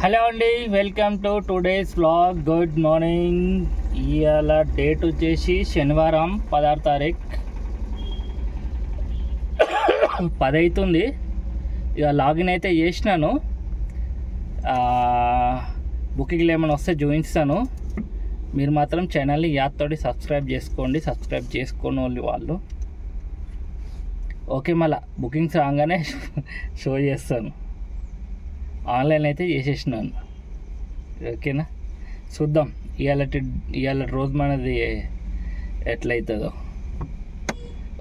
Hello అండి, welcome to today's vlog. Good morning. ఇవాళ date వచ్చేసి శనివారం 16 తారీఖు 10 అవుతుంది. ఇక లాగిన్ అయితే చేసినాను. బుకింగ్లు ఏమైనా వస్తే చూపిస్తాను. మీరు మాత్రం ఛానల్ని యాత్తోటి సబ్స్క్రైబ్ చేసుకోండి. సబ్స్క్రైబ్ చేసుకోని వాళ్ళు ఓకే. మళ్ళీ బుకింగ్స్ రాగానే షో చేస్తాను. ఆన్లైన్ అయితే చేసేసినాను. ఓకేనా, చూద్దాం ఇవాళ రోజు మనది ఎట్లయితుందో.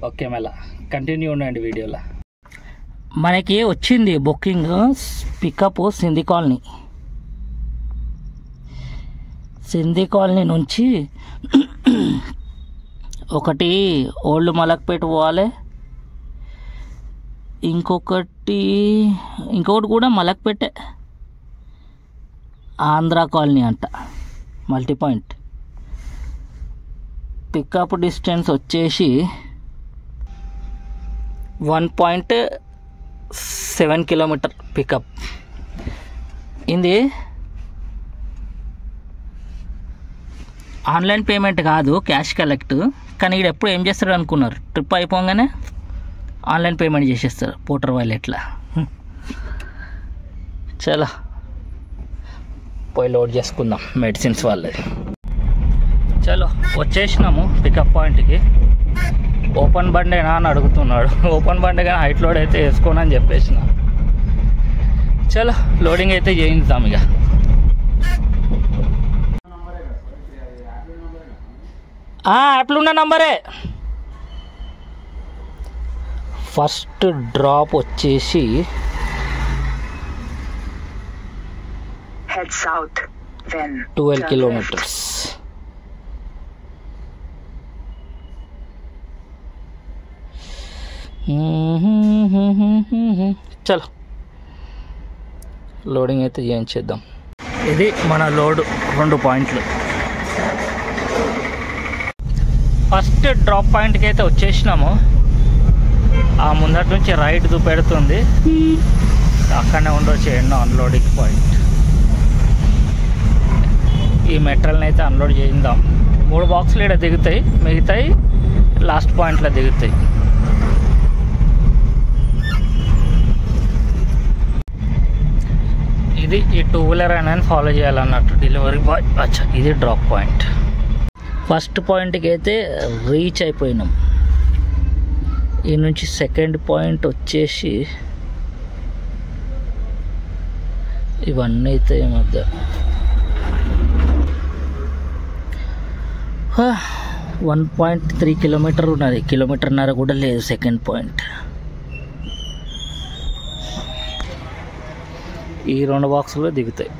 ఓకే, మళ్ళీ కంటిన్యూ ఉండండి వీడియోలో. మనకి వచ్చింది బుకింగ్ పికప్ సింధి కాలనీ నుంచి ఒకటి ఓల్డ్ మలక్పేట పోవాలి, ఇంకొకటి కూడా మలక్పేటే, ఆంధ్ర కాలనీ అంట, మల్టీ పాయింట్. పికప్ డిస్టెన్స్ వచ్చేసి 1.7 కిలోమీటర్ పికప్. ఇది ఆన్లైన్ పేమెంట్ కాదు, క్యాష్ కలెక్ట్. కానీ ఇక్కడ ఎప్పుడు ఏం చేస్తాడు అనుకున్నారు, ట్రిప్ అయిపోగానే ఆన్లైన్ పేమెంట్ చేసేస్తారు పోర్టర్ వాలెట్లో. చాలా పోయి లోడ్ చేసుకుందాం మెడిసిన్స్ వాళ్ళది. చలో వచ్చేసినాము పికప్ పాయింట్కి. ఓపెన్ బండేనా అని అడుగుతున్నాడు. ఓపెన్ బండే కానీ హైట్ లోడ్ అయితే వేసుకోనని చెప్పేసిన. చలో లోడింగ్ అయితే చేయిద్దాం. ఇక యాప్లో ఉన్న నంబరే. ఫస్ట్ డ్రాప్ వచ్చేసి 12 కిలోమీటర్స్. చలో లోడింగ్ అయితే చేయించేద్దాం. ఇది మన లోడ్ 2 పాయింట్లు. ఫస్ట్ డ్రాప్ పాయింట్కి అయితే వచ్చేసినాము. ఆ ముందటి నుంచి రైట్ చూపెడుతుంది, అక్కడనే ఉండొచ్చు ఎన్నో అన్లోడింగ్ పాయింట్. ఈ మెటీరియల్ని అయితే అన్లోడ్ చేద్దాం. 3 బాక్సులు ఇక్కడ దిగుతాయి, మిగతాయి లాస్ట్ పాయింట్లో దిగుతాయి. ఇది ఈ 2 వీలర్ అని ఫాలో చేయాలన్నట్టు డెలివరీ బాయ్. అచ్చా, ఇది డ్రాప్ పాయింట్. ఫస్ట్ పాయింట్కి అయితే రీచ్ అయిపోయినాం. ఈ నుంచి సెకండ్ పాయింట్ వచ్చేసి ఇవన్నీ అయితే ఈ మధ్య 1.3 కిలోమీటర్ ఉన్నది, 1.5 కిలోమీటర్ కూడా లేదు సెకండ్ పాయింట్. ఈ 2 బాక్సులు దిగుతాయి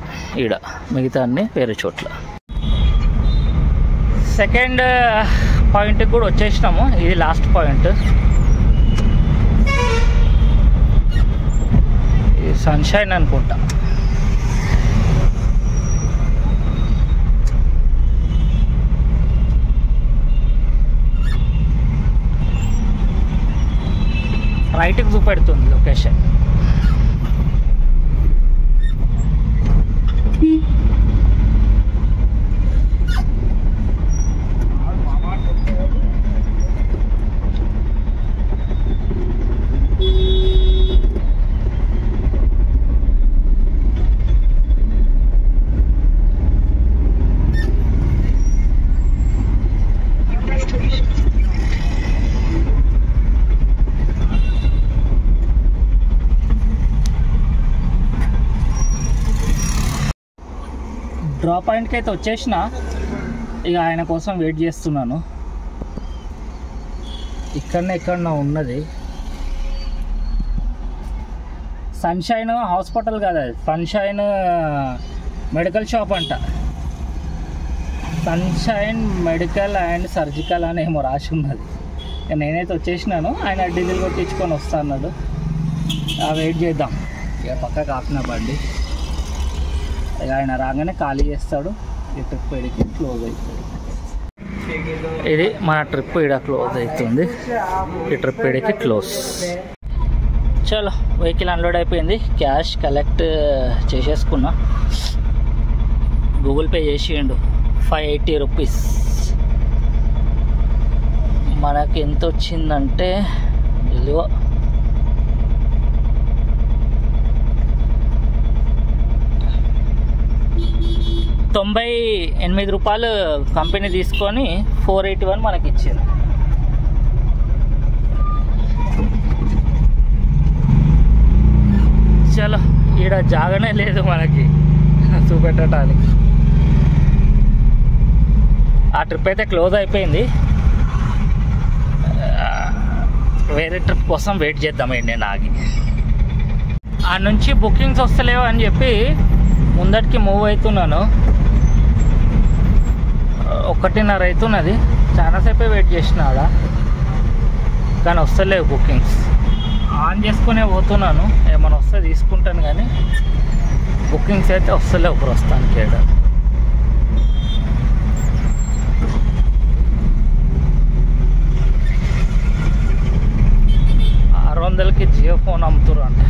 ఈడ, మిగతా అన్నీ వేరే చోట్ల. సెకండ్ పాయింట్కి కూడా వచ్చేసినాము. ఇది లాస్ట్ పాయింట్. సన్షైన్ అనుకుంటా. రైట్కి చూపెడుతుంది లొకేషన్. డ్రాప్ పాయింట్కి అయితే వచ్చేసిన. ఇక ఆయన కోసం వెయిట్ చేస్తున్నాను. ఎక్కడన్నా ఉన్నది సన్షైన్ హాస్పిటల్ కదా, సన్షైన్ మెడికల్ షాప్ అంట. సన్షైన్ మెడికల్ అండ్ సర్జికల్ అని ఏమో రాసి ఉన్నది. నేనైతే వచ్చేసినాను. ఆయన డీజిల్ కొట్టించుకొని వస్తా అన్నాడు. వెయిట్ చేద్దాం. ఇక పక్కకు ఆపిన బండి. ఇక ఆయన రాగానే ఖాళీ చేస్తాడు. ఈ ట్రిప్ ఇడికి క్లోజ్ అవుతుంది. ఇది మన ట్రిప్ ఇక్కడ క్లోజ్ అవుతుంది. ఈ ట్రిప్ ఇడికి క్లోజ్. చలో వెహికల్ అన్లోడ్ అయిపోయింది. క్యాష్ కలెక్ట్ చేసేసుకున్నా. గూగుల్ పే చేసిండు 580 రూపీస్. మనకి ఎంత వచ్చిందంటే ఇదిగో 98 రూపాయలు కంపెనీ తీసుకొని 481 మనకి ఇచ్చింది. చలో ఈడ జాగనే లేదు మనకి చూపెట్టడానికి. ఆ ట్రిప్ అయితే క్లోజ్ అయిపోయింది. వేరే ట్రిప్ కోసం వెయిట్ చేద్దామండి. నేను ఆగి ఆ నుంచి బుకింగ్స్ వస్తలేవు అని చెప్పి ముందటికి మూవ్ అవుతున్నాను. 1:30 అవుతున్నది. చాలాసేపే వెయిట్ చేసిన ఆడ, కానీ వస్తలేవు బుకింగ్స్. ఆన్ చేసుకునే పోతున్నాను, ఏమైనా వస్తే తీసుకుంటాను, కానీ బుకింగ్స్ అయితే వస్తలేవు ప్రస్తుతానికి. ఏడ 600కి జియో ఫోన్ అమ్ముతురు అంట.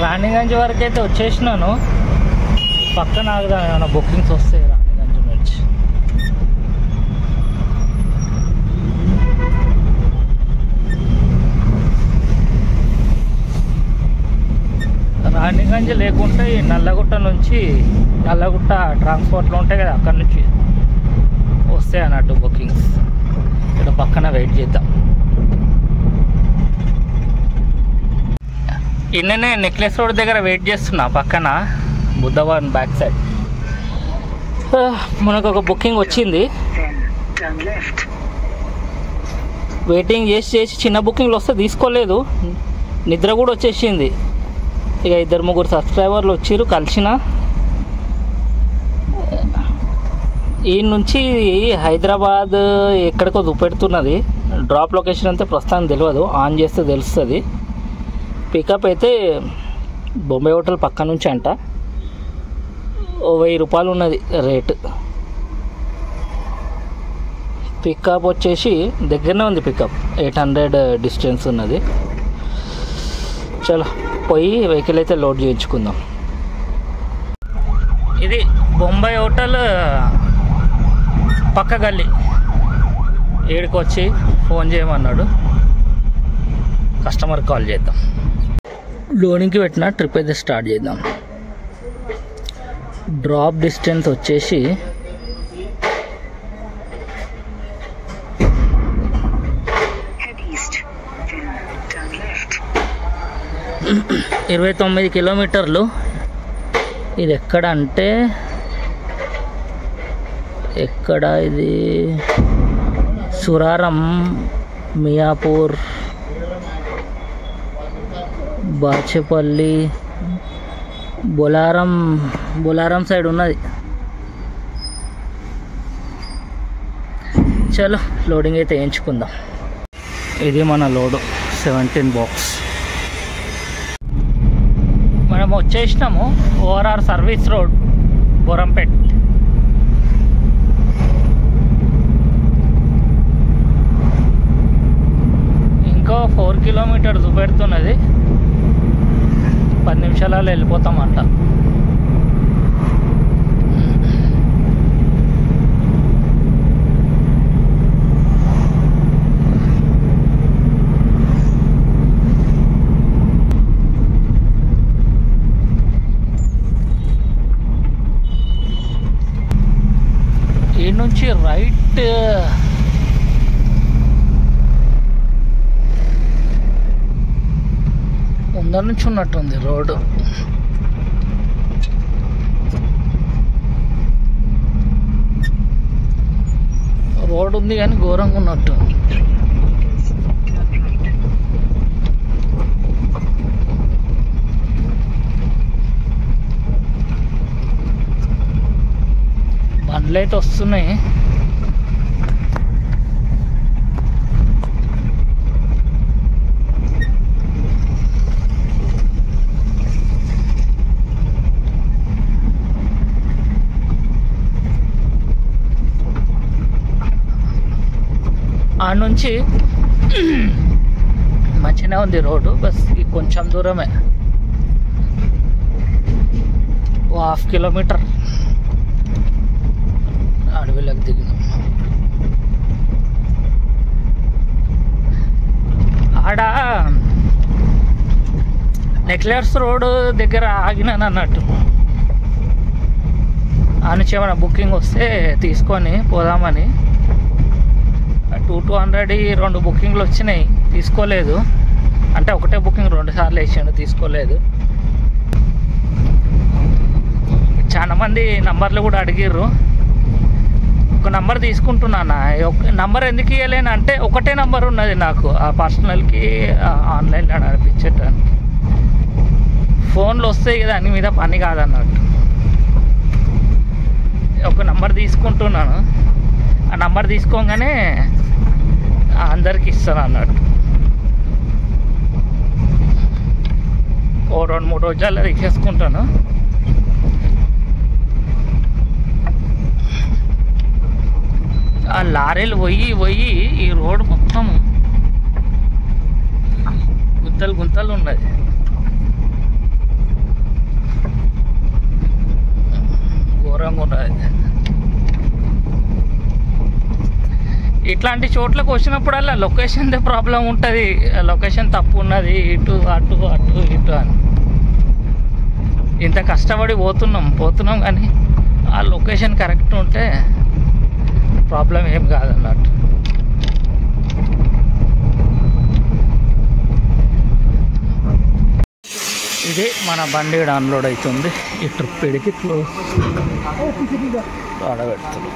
రాణిగంజ్ వరకు అయితే వచ్చేసినాను. పక్కన ఆగుదాం, ఏమైనా బుకింగ్స్ వస్తాయి రాణిగంజ్ నుంచి. రాణిగంజ్ లేకుంటే నల్లగుట్ట నుంచి, నల్లగుట్ట ట్రాన్స్పోర్ట్లో ఉంటాయి కదా, అక్కడ నుంచి వస్తాయి అన్నట్టు బుకింగ్స్. ఇక్కడ పక్కన వెయిట్ చేద్దాం. ఇన్ననే నెక్లెస్ రోడ్ దగ్గర వెయిట్ చేస్తున్నా, పక్కన బుద్ధవాన్ బ్యాక్ సైడ్. మనకు ఒక బుకింగ్ వచ్చింది. వెయిటింగ్ చేసి చేసి చిన్న బుకింగ్లు వస్తే తీసుకోలేదు, నిద్ర కూడా వచ్చేసింది. ఇక 2-3 సబ్స్క్రైబర్లు వచ్చారు, కలిసిన. ఈ నుంచి హైదరాబాద్ ఎక్కడికో చూపెడుతున్నది. డ్రాప్ లొకేషన్ అంతే ప్రస్తుతానికి తెలియదు, ఆన్ చేస్తే తెలుస్తుంది. పికప్ అయితే బొంబాయి హోటల్ పక్క నుంచి అంట. 1000 రూపాయలు ఉన్నది రేటు. పికప్ వచ్చేసి దగ్గరనే ఉంది, పికప్ 800 డిస్టెన్స్ ఉన్నది. చలో పోయి వెహికల్ అయితే లోడ్ చేయించుకుందాం. ఇది బొంబాయి హోటల్ పక్క గల్లీ. ఏడికి వచ్చి ఫోన్ చేయమన్నాడు, కస్టమర్ కాల్ చేద్దాం. లోడింగ్కి పెట్టిన ట్రిప్ అయితే స్టార్ట్ చేద్దాం. డ్రాప్ డిస్టెన్స్ వచ్చేసి 29 కిలోమీటర్లు. ఇది ఎక్కడ అంటే, ఎక్కడ ఇది? సురారం, మియాపూర్, బాచేపల్లి, బొలారం సైడ్ ఉన్నది. చలో లోడింగ్ అయితే వేయించుకుందాం. ఇది మన లోడు 17 బాక్స్. మనం వచ్చేసినాము ఓఆర్ఆర్ సర్వీస్ రోడ్, బోరంపేట్. ఇంకో 4 కిలోమీటర్ చూపెడుతున్నది. 10 నిమిషాలలో వెళ్ళిపోతామంట. ఈ నుంచి రైట్ ముందర నుంచి ఉన్నట్టుంది రోడ్డు. రోడ్ ఉంది కానీ ఘోరంగా ఉన్నట్టు. బండ్లు అయితే వస్తున్నాయి. ఆ నుంచి మంచిగానే ఉంది రోడ్డు, బస్ కొంచెం దూరమే, 1/2 కిలోమీటర్ అడవిలోకి దిగినాం. ఆడ నెక్లెస్ రోడ్ దగ్గర ఆగినాను అన్నట్టు. ఆ నుంచి ఏమైనా బుకింగ్ వస్తే తీసుకొని పోదామని. 200 2 బుకింగ్లు వచ్చినాయి, తీసుకోలేదు. అంటే ఒకటే బుకింగ్ 2 సార్లు వేసాను, తీసుకోలేదు. చాలా మంది నంబర్లు కూడా అడిగిర్రు. ఒక నంబర్ తీసుకుంటున్నాను. నంబర్ ఎందుకు ఇవ్వలేను అంటే ఒకటే నంబర్ ఉన్నది నాకు, ఆ పర్సనల్కి ఆన్లైన్లో నడిపించడానికి. ఫోన్లు వస్తాయి కదా, దాని మీద పని కాదన్నట్టు. ఒక నంబర్ తీసుకుంటున్నాను, ఆ నంబర్ తీసుకోగానే అందరికి ఇస్తాను అన్నట్టు. ఓ 2-3 రోజుల్లో తీసేసుకుంటాను. ఆ లారీలు పోయి ఈ రోడ్ మొత్తం గుంతలు గుంతలు ఉన్నది. ఘోరంగా ఉన్నది. ఇట్లాంటి చోట్లకు వచ్చినప్పుడల్లా లొకేషన్దే ప్రాబ్లం ఉంటుంది. లొకేషన్ తప్పు ఉన్నది, ఇటు అటు అటు ఇటు అని. ఇంత కష్టపడి పోతున్నాం కానీ ఆ లొకేషన్ కరెక్ట్ ఉంటే ప్రాబ్లం ఏం కాదన్నట్టు. ఇది మన బండి అన్లోడ్ అవుతుంది. ఈ ట్రిప్ ఇడికి క్లోజ్ ఆడబెడుతుంది.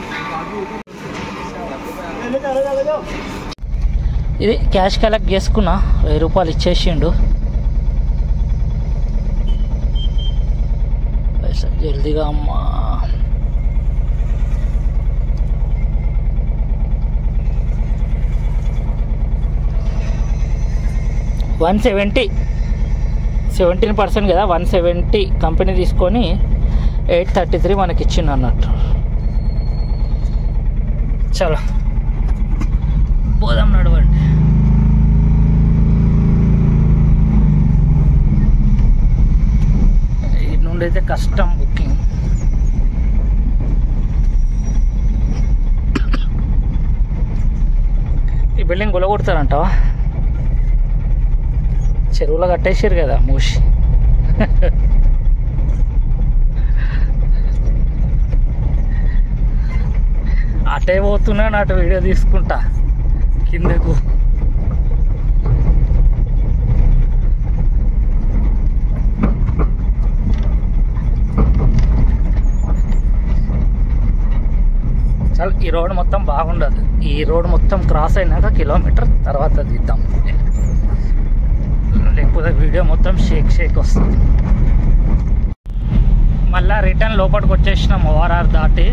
ఇది క్యాష్ కలెక్ట్ చేసుకున్నా, 1000 రూపాయలు ఇచ్చేసిండు. పైసా జల్దీగా అమ్మా. $170, 17% కదా, 170 కంపెనీ తీసుకొని 833 మనకి ఇచ్చిండు అన్నట్టు. చలో పోదాం, నడవండి. ఇటు నుండి అయితే కష్టం బుకింగ్. ఈ బిల్డింగ్ గులగొడతారంటావా? చెరువులో కట్టేసారు కదా మూసి. అటే పోతున్నాను, అటు వీడియో తీసుకుంటా కిందకు. చాలా ఈ రోడ్ మొత్తం బాగుండదు. ఈ రోడ్ మొత్తం క్రాస్ అయినాక కిలోమీటర్ తర్వాత తీద్దాం, లేకపోతే వీడియో మొత్తం షేక్ వస్తుంది. మళ్ళీ రిటర్న్ లోపలికి వచ్చేసినాం ORR దాటి.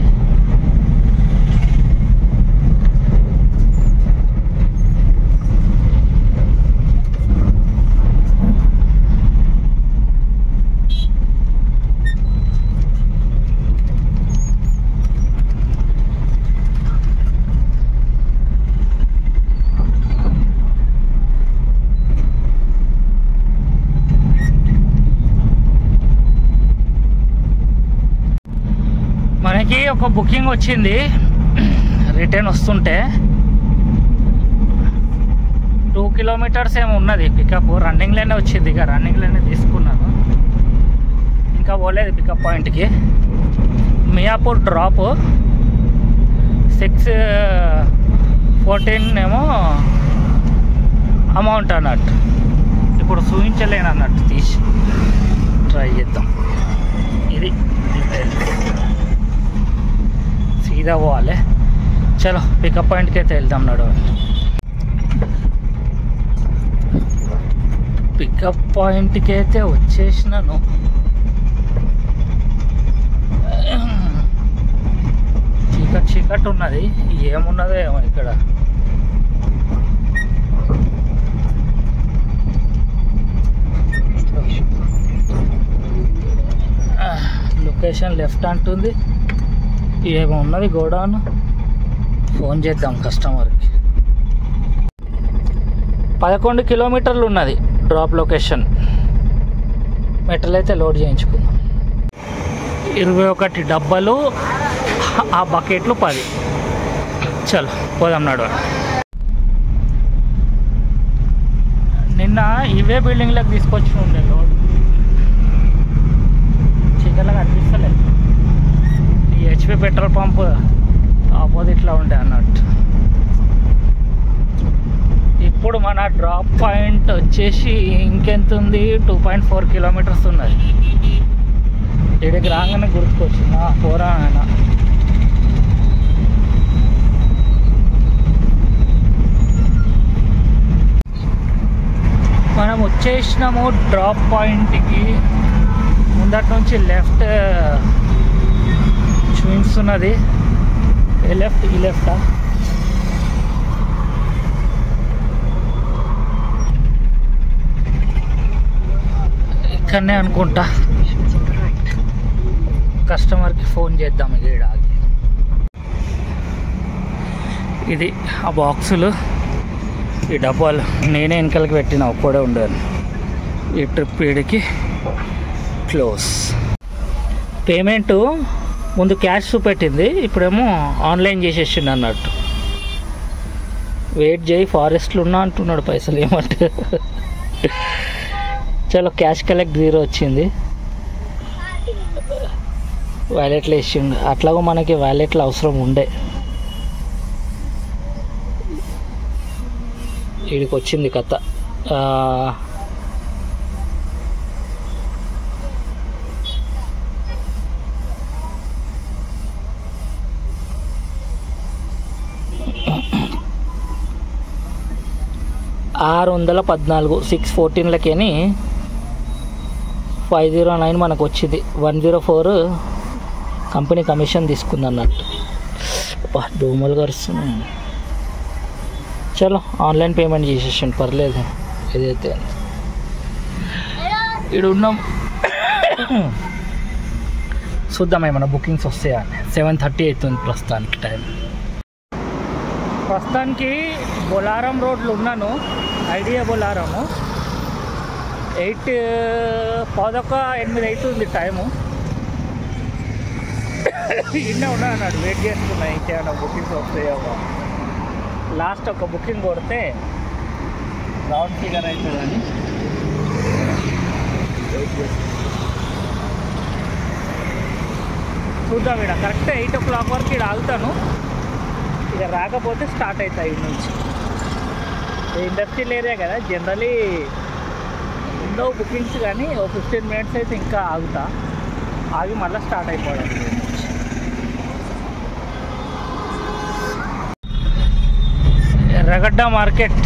మనకి ఒక బుకింగ్ వచ్చింది రిటర్న్ వస్తుంటే. 2 కిలోమీటర్స్ ఏమో ఉన్నది పికప్. రన్నింగ్లోనే వచ్చింది, ఇక రన్నింగ్లోనే తీసుకున్నాను. ఇంకా పోలేదు పికప్ పాయింట్కి. మియాపూర్ డ్రాప్ 614 ఏమో అమౌంట్ అన్నట్టు. ఇప్పుడు చూపించలేను అన్నట్టు, తీసి ట్రై చేద్దాం. ఇది సీదా పోవాలి. చలో పికప్ పాయింట్కి అయితే వెళ్దాం, నడవండి. పికప్ పాయింట్కి అయితే వచ్చేసినాను. చీకటి ఉన్నది, ఏమున్నదో ఏమో ఇక్కడ. లొకేషన్ లెఫ్ట్ అంటుంది, ఏమో ఉన్నది గోడౌన్. ఫోన్ చేద్దాం కస్టమర్కి. 11 కిలోమీటర్లు ఉన్నది డ్రాప్ లొకేషన్. మెటల్ అయితే లోడ్ చేయించుకుందాం. 21 డబ్బాలు, ఆ బకెట్లు 10. చలో పోదాం నడువ. నిన్న ఇవే బిల్డింగ్లకు తీసుకొచ్చి ఉండే లోడ్ చీకర్లకు అనిపిస్తలేదు. ఈ హెచ్పి పెట్రోల్ పంప్ ఆపోజిట్లో ఉండే అన్నట్టు. ఇప్పుడు మన డ్రాప్ పాయింట్ వచ్చేసి ఇంకెంత ఉంది, 2.4 కిలోమీటర్స్ ఉన్నది. ఇక్కడికి రాగానే గుర్తుకొచ్చింది పోరా ఆయన. మనం వచ్చేసినాము డ్రాప్ పాయింట్కి. ముందటి నుంచి లెఫ్ట్ చూపిస్తున్నది. ఏ లెఫ్ట్, ఈ లెఫ్టా? ఇక్కడనే అనుకుంటా. కస్టమర్కి ఫోన్ చేద్దాం. ఇక్కడ ఇది ఆ బాక్సులు, ఈ డబ్బాలు నేనే వెనకాలకి పెట్టిన, ఒక్కడే ఉండేది. ఈ ట్రిప్ వీడికి క్లోజ్. పేమెంటు ముందు క్యాష్ చూపెట్టింది, ఇప్పుడేమో ఆన్లైన్ చేసేసిండు అన్నట్టు. వెయిట్ చేయి, ఫారెస్ట్లో ఉన్నా అంటున్నాడు. పైసలు ఏమంటే చలో క్యాష్ కలెక్ట్ 0 వచ్చింది. వ్యాలెట్లో వేసిండు. అట్లాగో మనకి వ్యాలెట్లో అవసరం ఉండే. వీడికి వచ్చింది కథ. 614 614లకేని 509 మనకు వచ్చింది. 104 కంపెనీ కమిషన్ తీసుకుంది అన్నట్టు. డోమలు కరుస్తున్నాయి. చలో ఆన్లైన్ పేమెంట్ చేసేసాను, పర్లేదు. ఏదైతే ఇక్కడ ఉన్నాం. చూద్దాం ఏమన్నా బుకింగ్స్ వస్తాయా. 7:30 అవుతుంది ప్రస్తుతానికి టైం. ప్రస్తుతానికి బొలారం రోడ్లు ఉన్నాను. ఐడియా బొలారము 8:8 అవుతుంది టైము. ఇన్నే ఉన్నా అన్నాడు, వెయిట్ చేస్తున్నా ఇంకేమైనా బుకింగ్స్ వస్తాయో. లాస్ట్ ఒక బుకింగ్ కొడితే రౌండ్ ఫిగర్ అవుతుందని వెయిట్ చేస్తాను. చూద్దాం. ఇక్కడ కరెక్ట్ 8 o'clock వరకు ఇక్కడ ఆగుతాను. ఇక రాకపోతే స్టార్ట్ అవుతాయి ఇటు నుంచి. ఇండస్ట్రియల్ ఏరియా కదా, జనరలీ ఉండవు బుకింగ్స్, కానీ ఓ 15 minutes అయితే ఇంకా ఆగుతా. ఆగి మళ్ళీ స్టార్ట్ అయిపోవడం. ఎర్రగడ్డ మార్కెట్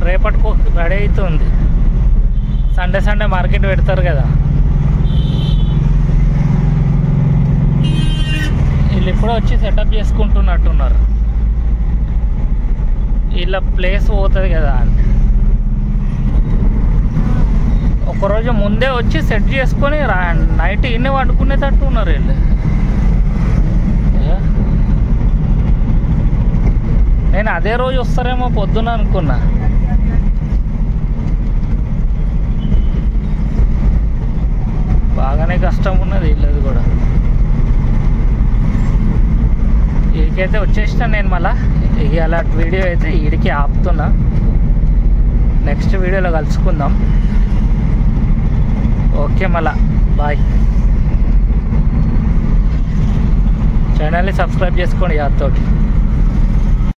రేపటికి రెడీ అవుతుంది. సండే మార్కెట్ పెడతారు కదా. వీళ్ళు ఇప్పుడే వచ్చి సెటప్ చేసుకుంటున్నట్టున్నారు. వీళ్ళ ప్లేస్ పోతుంది కదా అని ఒకరోజు ముందే వచ్చి సెట్ చేసుకొని నైట్ ఇన్నే వండుకునేటట్టు ఉన్నారు వీళ్ళు. నేను అదే రోజు వస్తారేమో పొద్దున అనుకున్నా. బాగానే కష్టం ఉన్నది వీళ్ళది కూడా. వీడికైతే వచ్చేసిన నేను మళ్ళా. ఇవాళ వీడియో అయితే వీడికి ఆపుతున్నా. నెక్స్ట్ వీడియోలో కలుసుకుందాం. ఓకే మళ్ళా బాయ్. ఛానల్ని సబ్స్క్రైబ్ చేసుకోండి యాదతోటి.